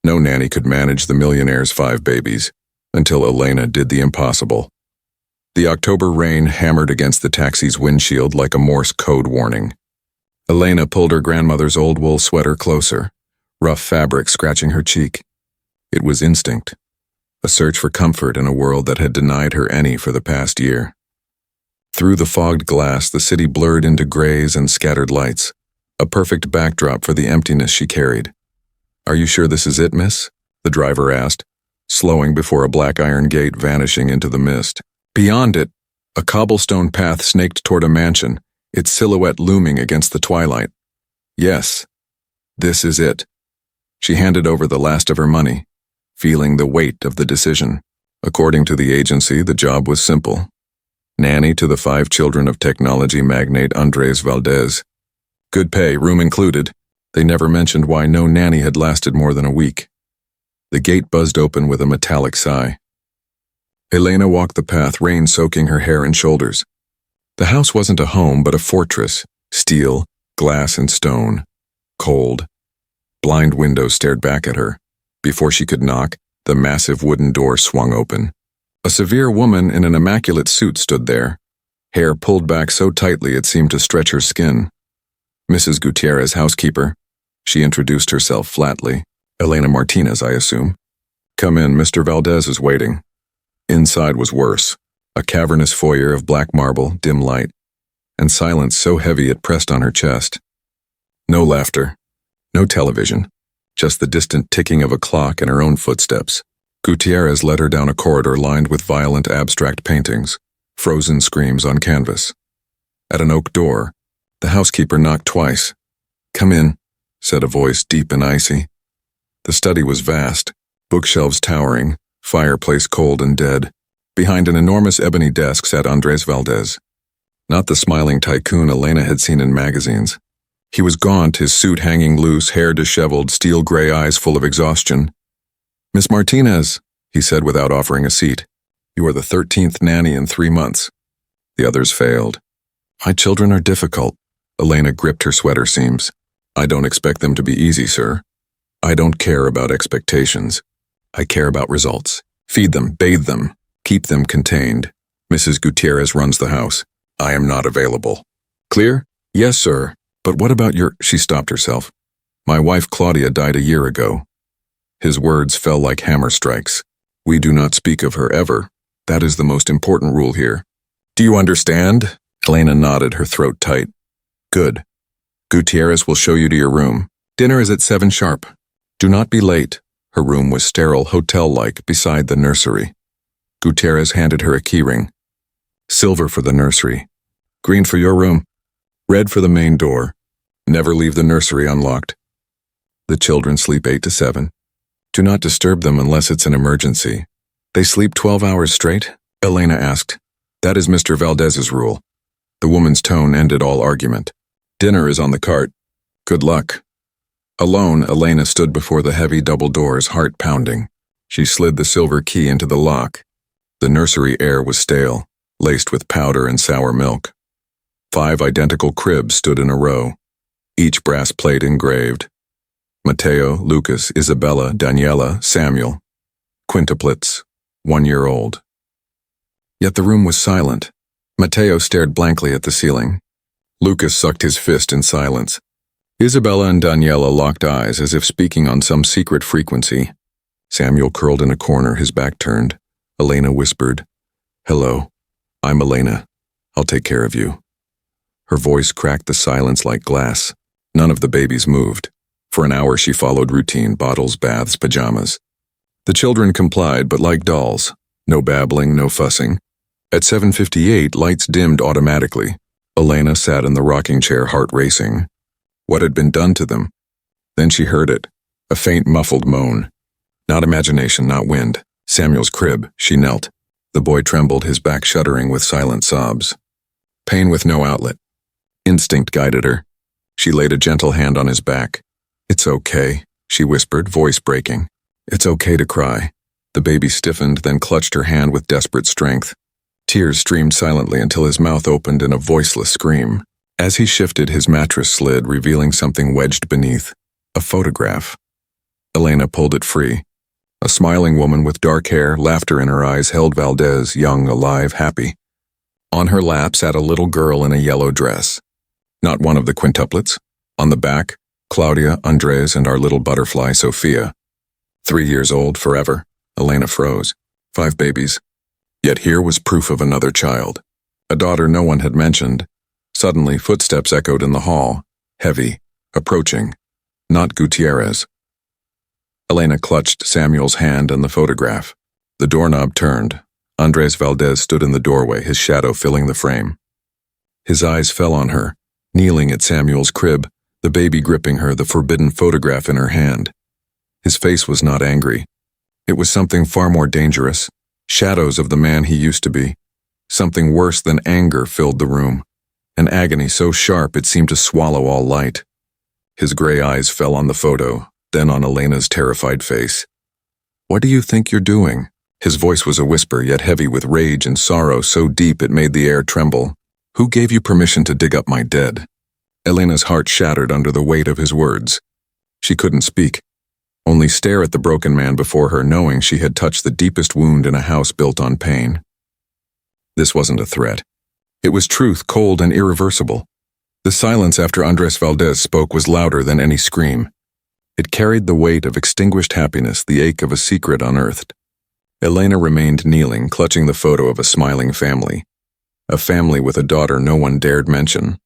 No nanny could manage the millionaire's 5 babies, until Elena did the impossible. The October rain hammered against the taxi's windshield like a Morse code warning. Elena pulled her grandmother's old wool sweater closer, rough fabric scratching her cheek. It was instinct, a search for comfort in a world that had denied her any for the past year. Through the fogged glass, the city blurred into grays and scattered lights, a perfect backdrop for the emptiness she carried. "Are you sure this is it, miss?" the driver asked, slowing before a black iron gate vanishing into the mist. Beyond it, a cobblestone path snaked toward a mansion, its silhouette looming against the twilight. "Yes, this is it." She handed over the last of her money, feeling the weight of the decision. According to the agency, the job was simple. Nanny to the 5 children of technology magnate Andrés Valdez. Good pay, room included. They never mentioned why no nanny had lasted more than a week. The gate buzzed open with a metallic sigh. Elena walked the path, rain soaking her hair and shoulders. The house wasn't a home, but a fortress, steel, glass, and stone. Cold. Blind windows stared back at her. Before she could knock, the massive wooden door swung open. A severe woman in an immaculate suit stood there, hair pulled back so tightly it seemed to stretch her skin. "Mrs. Gutierrez, housekeeper." She introduced herself flatly. "Elena Martinez, I assume." "Come in, Mr. Valdez is waiting." Inside was worse, a cavernous foyer of black marble, dim light, and silence so heavy it pressed on her chest. No laughter, no television, just the distant ticking of a clock and her own footsteps. Gutierrez led her down a corridor lined with violent abstract paintings, frozen screams on canvas. At an oak door, the housekeeper knocked twice. "Come in," said a voice deep and icy. The study was vast, bookshelves towering, fireplace cold and dead. Behind an enormous ebony desk sat Andrés Valdez. Not the smiling tycoon Elena had seen in magazines. He was gaunt, his suit hanging loose, hair disheveled, steel-gray eyes full of exhaustion. "Miss Martinez," he said without offering a seat. "You are the 13th nanny in 3 months." The others failed. "My children are difficult." Elena gripped her sweater seams. "I don't expect them to be easy, sir. I don't care about expectations. I care about results. Feed them, bathe them, keep them contained. Mrs. Gutierrez runs the house. I am not available." "Clear?" "Yes, sir. But what about your—" She stopped herself. "My wife Claudia died a year ago." His words fell like hammer strikes. "We do not speak of her ever. That is the most important rule here." "Do you understand?" Elena nodded, her throat tight. "Good. Gutierrez will show you to your room. Dinner is at 7 sharp. Do not be late." Her room was sterile, hotel-like, beside the nursery. Gutierrez handed her a keyring. "Silver for the nursery. Green for your room. Red for the main door. Never leave the nursery unlocked. The children sleep 8 to 7. Do not disturb them unless it's an emergency." "They sleep 12 hours straight?" Elena asked. "That is Mr. Valdez's rule." The woman's tone ended all argument. "Dinner is on the cart. Good luck." Alone, Elena stood before the heavy double doors, heart pounding. She slid the silver key into the lock. The nursery air was stale, laced with powder and sour milk. 5 identical cribs stood in a row, each brass plate engraved. Mateo, Lucas, Isabella, Daniela, Samuel. Quintuplets, 1 year old. Yet the room was silent. Mateo stared blankly at the ceiling. Lucas sucked his fist in silence. Isabella and Daniela locked eyes as if speaking on some secret frequency. Samuel curled in a corner, his back turned. Elena whispered, "Hello, I'm Elena. I'll take care of you." Her voice cracked the silence like glass. None of the babies moved. For an hour she followed routine, bottles, baths, pajamas. The children complied, but like dolls. No babbling, no fussing. At 7:58, lights dimmed automatically. Elena sat in the rocking chair, heart racing. What had been done to them? Then she heard it, a faint muffled moan. Not imagination, not wind. Samuel's crib. She knelt. The boy trembled, his back shuddering with silent sobs. Pain with no outlet. Instinct guided her. She laid a gentle hand on his back. "It's okay," she whispered, voice breaking. "It's okay to cry." The baby stiffened, then clutched her hand with desperate strength. Tears streamed silently until his mouth opened in a voiceless scream. As he shifted, his mattress slid, revealing something wedged beneath. A photograph. Elena pulled it free. A smiling woman with dark hair, laughter in her eyes, held Valdez, young, alive, happy. On her lap sat a little girl in a yellow dress. Not one of the quintuplets. On the back, Claudia, Andrés, and our little butterfly, Sophia. 3 years old, forever. Elena froze. 5 babies. Yet here was proof of another child. A daughter no one had mentioned. Suddenly, footsteps echoed in the hall. Heavy. Approaching. Not Gutierrez. Elena clutched Samuel's hand and the photograph. The doorknob turned. Andrés Valdez stood in the doorway, his shadow filling the frame. His eyes fell on her, kneeling at Samuel's crib, the baby gripping her, the forbidden photograph in her hand. His face was not angry. It was something far more dangerous. Shadows of the man he used to be. Something worse than anger filled the room. An agony so sharp it seemed to swallow all light. His gray eyes fell on the photo, then on Elena's terrified face. "What do you think you're doing?" His voice was a whisper, yet heavy with rage and sorrow so deep it made the air tremble. "Who gave you permission to dig up my dead?" Elena's heart shattered under the weight of his words. She couldn't speak, only stare at the broken man before her, knowing she had touched the deepest wound in a house built on pain. This wasn't a threat. It was truth, cold and irreversible. The silence after Andrés Valdez spoke was louder than any scream. It carried the weight of extinguished happiness, the ache of a secret unearthed. Elena remained kneeling, clutching the photo of a smiling family. A family with a daughter no one dared mention.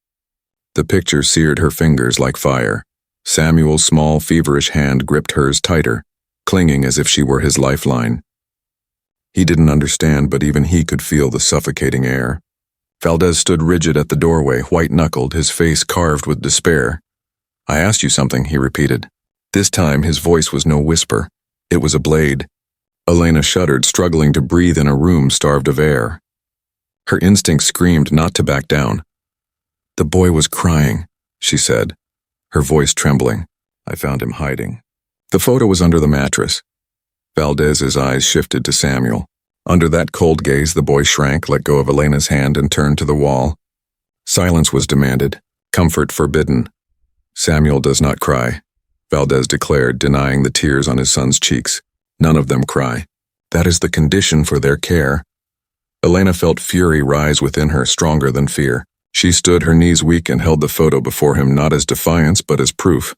The picture seared her fingers like fire. Samuel's small, feverish hand gripped hers tighter, clinging as if she were his lifeline. He didn't understand, but even he could feel the suffocating air. Valdez stood rigid at the doorway, white-knuckled, his face carved with despair. "I asked you something," he repeated. This time his voice was no whisper. It was a blade. Elena shuddered, struggling to breathe in a room starved of air. Her instinct screamed not to back down. "The boy was crying," she said, her voice trembling. "I found him hiding." The photo was under the mattress. Valdez's eyes shifted to Samuel. Under that cold gaze, the boy shrank, let go of Elena's hand, and turned to the wall. Silence was demanded, comfort forbidden. "Samuel does not cry," Valdez declared, denying the tears on his son's cheeks. "None of them cry. That is the condition for their care." Elena felt fury rise within her, stronger than fear. She stood, her knees weak, and held the photo before him, not as defiance, but as proof.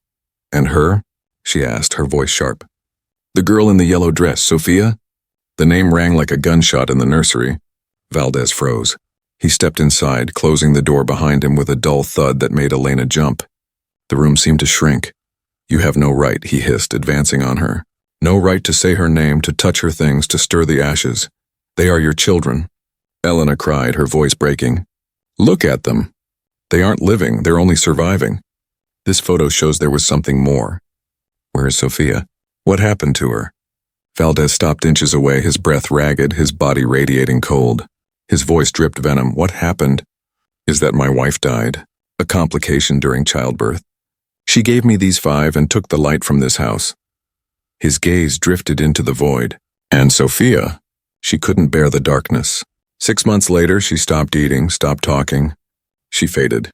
"And her?" she asked, her voice sharp. "The girl in the yellow dress, Sophia?" The name rang like a gunshot in the nursery. Valdez froze. He stepped inside, closing the door behind him with a dull thud that made Elena jump. The room seemed to shrink. "You have no right," he hissed, advancing on her. "No right to say her name, to touch her things, to stir the ashes. They are your children." Elena cried, her voice breaking. "Look at them. They aren't living, they're only surviving. This photo shows there was something more." "Where is Sophia? What happened to her?" Valdez stopped inches away, his breath ragged, his body radiating cold. His voice dripped venom. "What happened is that my wife died. A complication during childbirth. She gave me these 5 and took the light from this house." His gaze drifted into the void. "And Sophia? She couldn't bear the darkness. 6 months later, she stopped eating, stopped talking. She faded.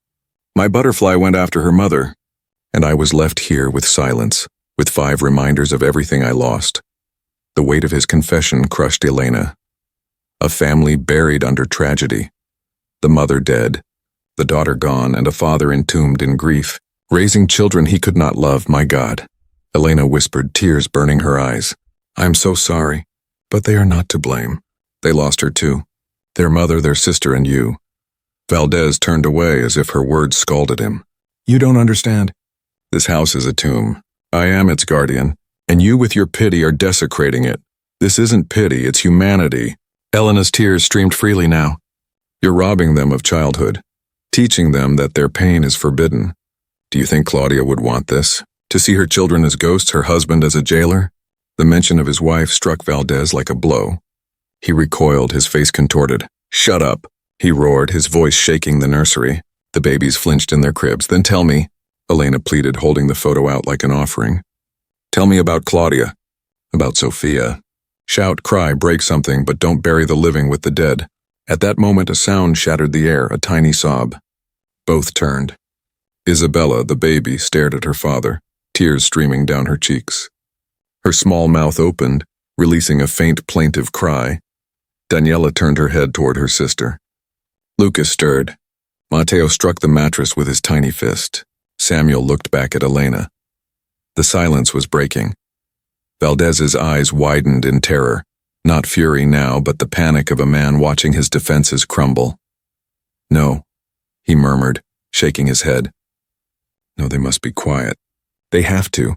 My butterfly went after her mother, and I was left here with silence, with 5 reminders of everything I lost." The weight of his confession crushed Elena. A family buried under tragedy. The mother dead, the daughter gone, and a father entombed in grief, raising children he could not love. "My God," Elena whispered, tears burning her eyes. "I'm so sorry, but they are not to blame. They lost her too. Their mother, their sister, and you." Valdez turned away as if her words scalded him. "You don't understand. This house is a tomb. I am its guardian, and you with your pity are desecrating it. This isn't pity, it's humanity." Elena's tears streamed freely now. "You're robbing them of childhood, teaching them that their pain is forbidden. Do you think Claudia would want this? To see her children as ghosts, her husband as a jailer?" The mention of his wife struck Valdez like a blow. He recoiled, his face contorted. "Shut up," he roared, his voice shaking the nursery. The babies flinched in their cribs. "Then tell me," Elena pleaded, holding the photo out like an offering. "Tell me about Claudia, about Sophia. Shout, cry, break something, but don't bury the living with the dead." At that moment, a sound shattered the air, a tiny sob. Both turned. Isabella, the baby, stared at her father, tears streaming down her cheeks. Her small mouth opened, releasing a faint plaintive cry. Daniela turned her head toward her sister. Lucas stirred. Matteo struck the mattress with his tiny fist. Samuel looked back at Elena. The silence was breaking. Valdez's eyes widened in terror, not fury now, but the panic of a man watching his defenses crumble. No, he murmured, shaking his head. No, they must be quiet. They have to.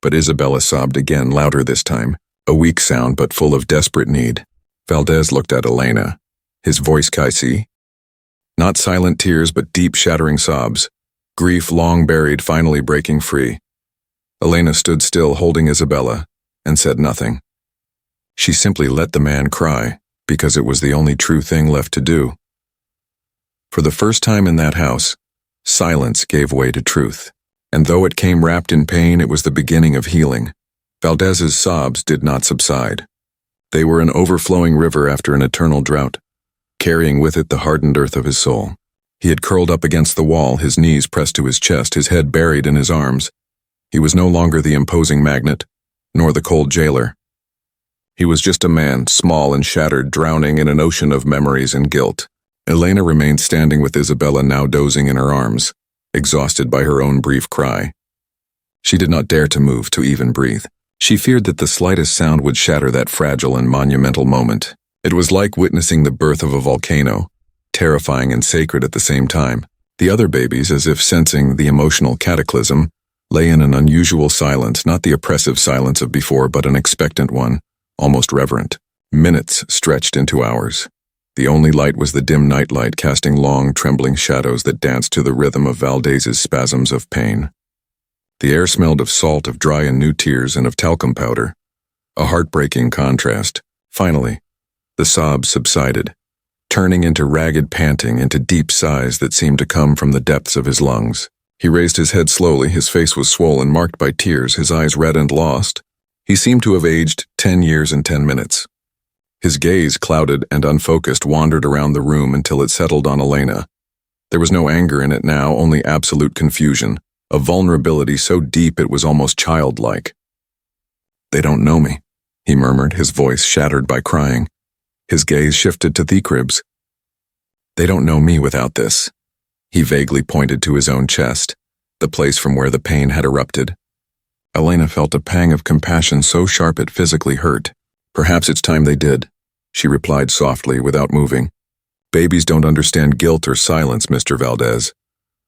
But Isabella sobbed again, louder this time, a weak sound but full of desperate need. Valdez looked at Elena, his voice icy. Not silent tears, but deep, shattering sobs. Grief long buried, finally breaking free. Elena stood still, holding Isabella, and said nothing. She simply let the man cry, because it was the only true thing left to do. For the first time in that house, silence gave way to truth. And though it came wrapped in pain, it was the beginning of healing. Valdez's sobs did not subside. They were an overflowing river after an eternal drought, carrying with it the hardened earth of his soul. He had curled up against the wall, his knees pressed to his chest, his head buried in his arms. He was no longer the imposing magnate, nor the cold jailer. He was just a man, small and shattered, drowning in an ocean of memories and guilt. Elena remained standing with Isabella, now dozing in her arms, exhausted by her own brief cry. She did not dare to move, to even breathe. She feared that the slightest sound would shatter that fragile and monumental moment. It was like witnessing the birth of a volcano, terrifying and sacred at the same time. The other babies, as if sensing the emotional cataclysm, lay in an unusual silence, not the oppressive silence of before, but an expectant one, almost reverent. Minutes stretched into hours. The only light was the dim nightlight, casting long, trembling shadows that danced to the rhythm of Valdez's spasms of pain. The air smelled of salt, of dry and new tears, and of talcum powder. A heartbreaking contrast. Finally, the sobs subsided, turning into ragged panting, into deep sighs that seemed to come from the depths of his lungs. He raised his head slowly, his face was swollen, marked by tears, his eyes red and lost. He seemed to have aged 10 years and 10 minutes. His gaze, clouded and unfocused, wandered around the room until it settled on Elena. There was no anger in it now, only absolute confusion, a vulnerability so deep it was almost childlike. "They don't know me," he murmured, his voice shattered by crying. His gaze shifted to Thecribs. "They don't know me without this." He vaguely pointed to his own chest, the place from where the pain had erupted. Elena felt a pang of compassion so sharp it physically hurt. "Perhaps it's time they did," she replied softly, without moving. "Babies don't understand guilt or silence, Mr. Valdez.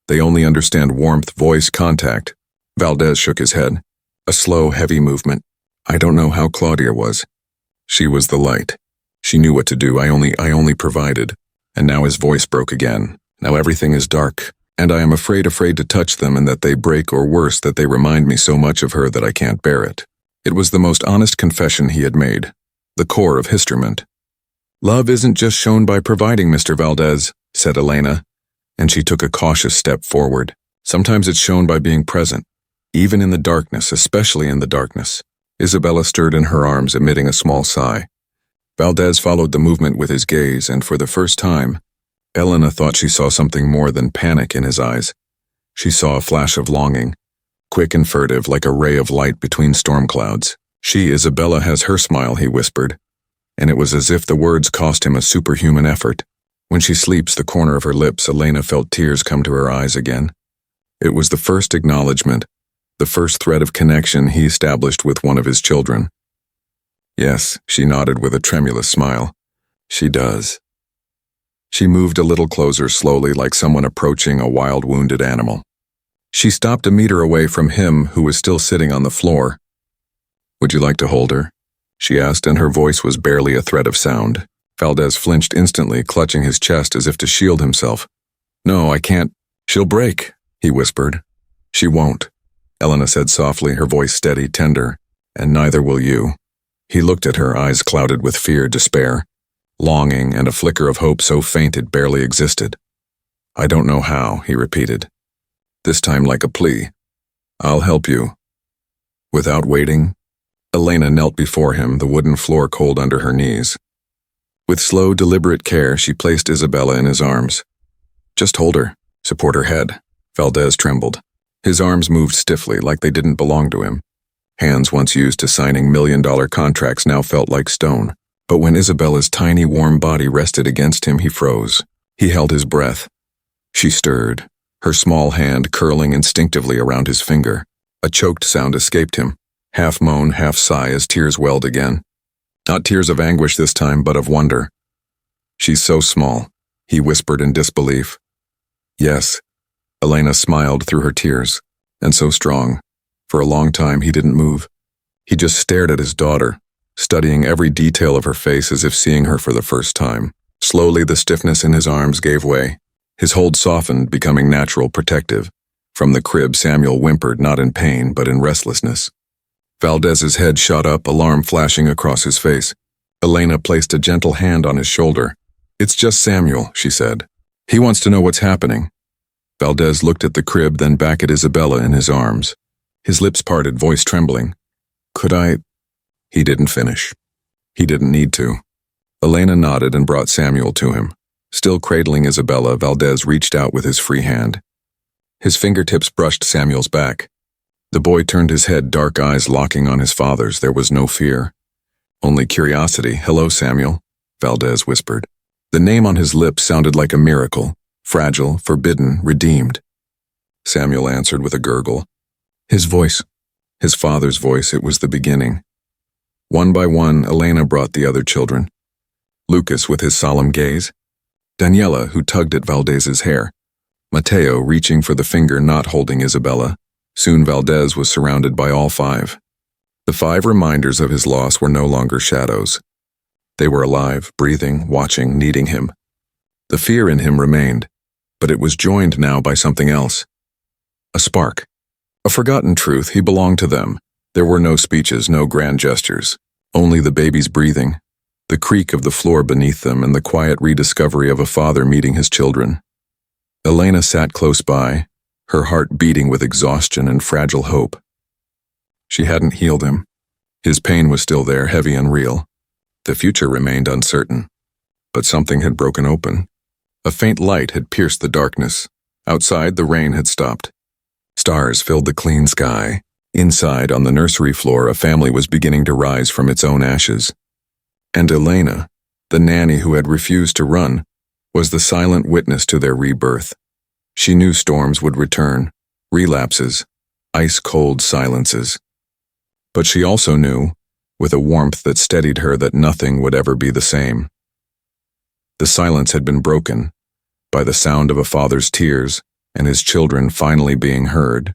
They only understand warmth, voice, contact." Valdez shook his head. A slow, heavy movement. "I don't know how Claudia was. She was the light. She knew what to do. I only provided." And now his voice broke again. "Now everything is dark, and I am afraid to touch them, and that they break, or worse, that they remind me so much of her that I can't bear it." It was the most honest confession he had made, the core of histrament. "Love isn't just shown by providing, Mr. Valdez," said Elena, and she took a cautious step forward. "Sometimes it's shown by being present, even in the darkness, especially in the darkness." Isabella stirred in her arms, emitting a small sigh. Valdez followed the movement with his gaze, and for the first time, Elena thought she saw something more than panic in his eyes. She saw a flash of longing, quick and furtive, like a ray of light between storm clouds. "She, Isabella, has her smile," he whispered, and it was as if the words cost him a superhuman effort. When she sleeps, the corner of her lips, Elena felt tears come to her eyes again. It was the first acknowledgement, the first thread of connection he established with one of his children. "Yes," she nodded with a tremulous smile. "She does." She moved a little closer, slowly, like someone approaching a wild, wounded animal. She stopped a meter away from him, who was still sitting on the floor. "Would you like to hold her?" she asked, and her voice was barely a thread of sound. Valdez flinched instantly, clutching his chest as if to shield himself. "No, I can't. She'll break," he whispered. "She won't," Elena said softly, her voice steady, tender. "And neither will you." He looked at her, eyes clouded with fear, despair, longing, and a flicker of hope so faint it barely existed. "I don't know how," he repeated, this time like a plea. "I'll help you." Without waiting, Elena knelt before him, the wooden floor cold under her knees. With slow, deliberate care, she placed Isabella in his arms. "Just hold her, support her head." Valdez trembled. His arms moved stiffly, like they didn't belong to him. Hands once used to signing million-dollar contracts now felt like stone. But when Isabella's tiny, warm body rested against him, he froze. He held his breath. She stirred, her small hand curling instinctively around his finger. A choked sound escaped him, half moan, half sigh as tears welled again. Not tears of anguish this time, but of wonder. "She's so small," he whispered in disbelief. "Yes." Elena smiled through her tears. "And so strong." For a long time he didn't move. He just stared at his daughter, studying every detail of her face as if seeing her for the first time. Slowly the stiffness in his arms gave way. His hold softened, becoming natural, protective. From the crib, Samuel whimpered, not in pain, but in restlessness. Valdez's head shot up, alarm flashing across his face. Elena placed a gentle hand on his shoulder. "It's just Samuel," she said. "He wants to know what's happening." Valdez looked at the crib, then back at Isabella in his arms. His lips parted, voice trembling. "Could I—" He didn't finish. He didn't need to. Elena nodded and brought Samuel to him. Still cradling Isabella, Valdez reached out with his free hand. His fingertips brushed Samuel's back. The boy turned his head, dark eyes locking on his father's. There was no fear. Only curiosity. "Hello, Samuel," Valdez whispered. The name on his lips sounded like a miracle. Fragile, forbidden, redeemed. Samuel answered with a gurgle. His voice. His father's voice. It was the beginning. One by one, Elena brought the other children. Lucas with his solemn gaze. Daniela, who tugged at Valdez's hair. Mateo reaching for the finger, not holding Isabella. Soon Valdez was surrounded by all five. The five reminders of his loss were no longer shadows. They were alive, breathing, watching, needing him. The fear in him remained, but it was joined now by something else. A spark. A forgotten truth. He belonged to them. There were no speeches, no grand gestures. Only the baby's breathing, the creak of the floor beneath them, and the quiet rediscovery of a father meeting his children. Elena sat close by, her heart beating with exhaustion and fragile hope. She hadn't healed him. His pain was still there, heavy and real. The future remained uncertain. But something had broken open. A faint light had pierced the darkness. Outside, the rain had stopped. Stars filled the clean sky. Inside, on the nursery floor, a family was beginning to rise from its own ashes. And Elena, the nanny who had refused to run, was the silent witness to their rebirth. She knew storms would return, relapses, ice-cold silences. But she also knew, with a warmth that steadied her, that nothing would ever be the same. The silence had been broken by the sound of a father's tears and his children finally being heard.